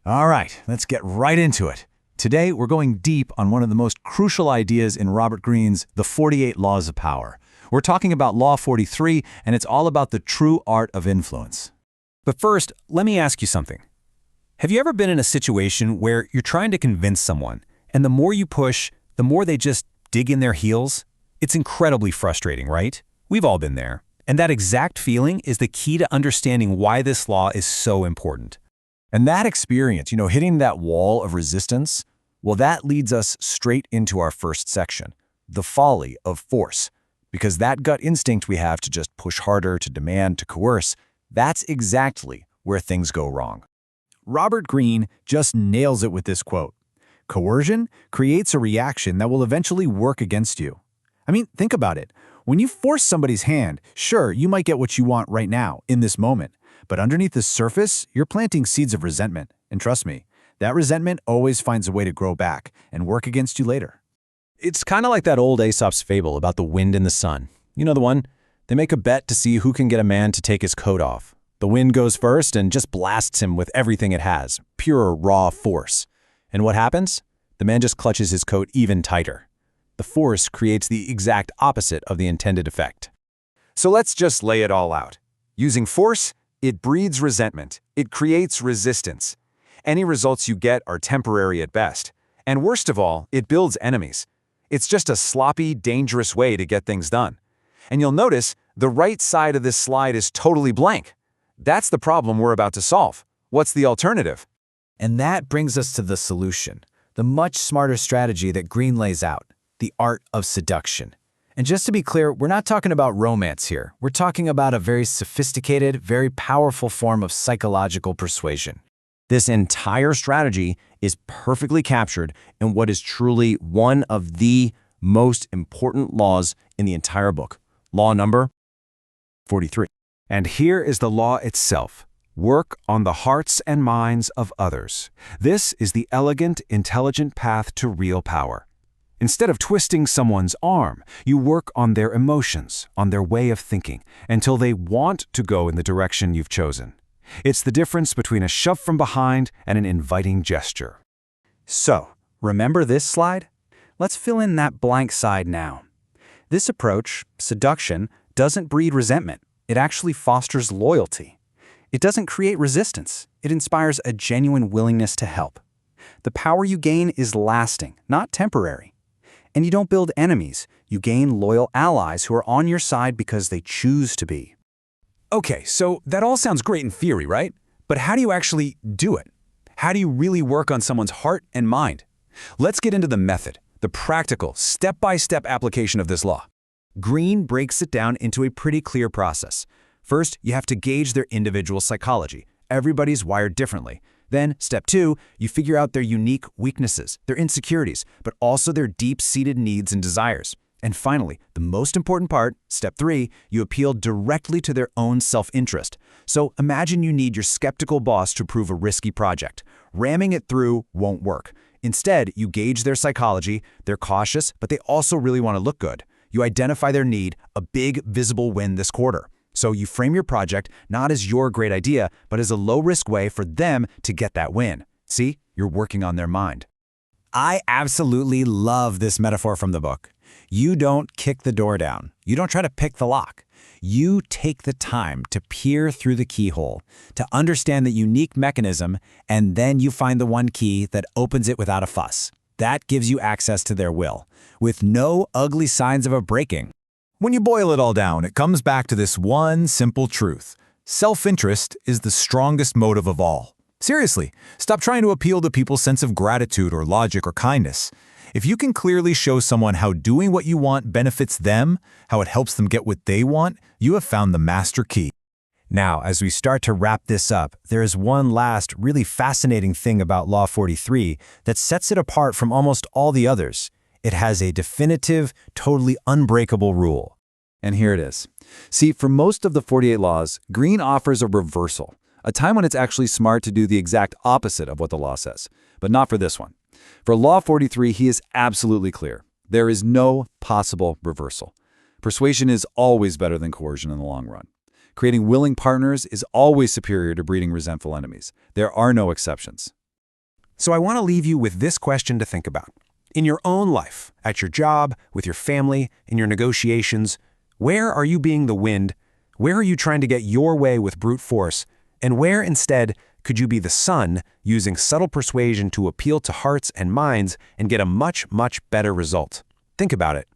All right, let's get right into it. Today, we're going deep on one of the most crucial ideas in Robert Greene's The 48 Laws of Power. We're talking about Law 43, and it's all about the true art of influence. But first, let me ask you something. Have you ever been in a situation where you're trying to convince someone, and the more you push, the more they just dig in their heels? It's incredibly frustrating, right? We've all been there. And that exact feeling is the key to understanding why this law is so important. And that experience, hitting that wall of resistance, well, that leads us straight into our first section, the folly of force. Because that gut instinct we have to just push harder, to demand, to coerce, that's exactly where things go wrong. Robert Greene just nails it with this quote. Coercion creates a reaction that will eventually work against you. I mean, think about it. When you force somebody's hand, sure, you might get what you want right now, in this moment. But underneath the surface, you're planting seeds of resentment. And trust me, that resentment always finds a way to grow back and work against you later. It's kind of like that old Aesop's fable about the wind and the sun. You know the one? They make a bet to see who can get a man to take his coat off. The wind goes first and just blasts him with everything it has, pure, raw force. And what happens? The man just clutches his coat even tighter. The force creates the exact opposite of the intended effect. So let's just lay it all out. Using force, it breeds resentment. It creates resistance. Any results you get are temporary at best. And worst of all, it builds enemies. It's just a sloppy, dangerous way to get things done. And you'll notice the right side of this slide is totally blank. That's the problem we're about to solve. What's the alternative? And that brings us to the solution, the much smarter strategy that Greene lays out, the art of seduction. And just to be clear, we're not talking about romance here. We're talking about a very sophisticated, very powerful form of psychological persuasion. This entire strategy is perfectly captured in what is truly one of the most important laws in the entire book. Law number 43. And here is the law itself. Work on the hearts and minds of others. This is the elegant, intelligent path to real power. Instead of twisting someone's arm, you work on their emotions, on their way of thinking, until they want to go in the direction you've chosen. It's the difference between a shove from behind and an inviting gesture. So, remember this slide? Let's fill in that blank side now. This approach, seduction, doesn't breed resentment. It actually fosters loyalty. It doesn't create resistance. It inspires a genuine willingness to help. The power you gain is lasting, not temporary. And you don't build enemies. You gain loyal allies who are on your side because they choose to be. Okay, so that all sounds great in theory, right? But how do you actually do it? How do you really work on someone's heart and mind? Let's get into the method, the practical, step-by-step application of this law. Greene breaks it down into a pretty clear process. First, you have to gauge their individual psychology. Everybody's wired differently. Then, step 2, you figure out their unique weaknesses, their insecurities, but also their deep-seated needs and desires. And finally, the most important part, step 3, you appeal directly to their own self-interest. So imagine you need your skeptical boss to approve a risky project. Ramming it through won't work. Instead, you gauge their psychology. They're cautious, but they also really want to look good. You identify their need, a big, visible win this quarter. So you frame your project not as your great idea, but as a low-risk way for them to get that win. See, you're working on their mind. I absolutely love this metaphor from the book. You don't kick the door down. You don't try to pick the lock. You take the time to peer through the keyhole, to understand the unique mechanism, and then you find the one key that opens it without a fuss. That gives you access to their will, with no ugly signs of a breaking. When you boil it all down, it comes back to this one simple truth. Self-interest is the strongest motive of all. Seriously, stop trying to appeal to people's sense of gratitude or logic or kindness. If you can clearly show someone how doing what you want benefits them, how it helps them get what they want, you have found the master key. Now, as we start to wrap this up, there is one last really fascinating thing about Law 43 that sets it apart from almost all the others. It has a definitive, totally unbreakable rule. And here it is. See, for most of the 48 laws, Greene offers a reversal, a time when it's actually smart to do the exact opposite of what the law says, but not for this one. For Law 43, he is absolutely clear. There is no possible reversal. Persuasion is always better than coercion in the long run. Creating willing partners is always superior to breeding resentful enemies. There are no exceptions. So I want to leave you with this question to think about. In your own life, at your job, with your family, in your negotiations, where are you being the wind? Where are you trying to get your way with brute force? And where, instead, could you be the sun, using subtle persuasion to appeal to hearts and minds and get a much, much better result? Think about it.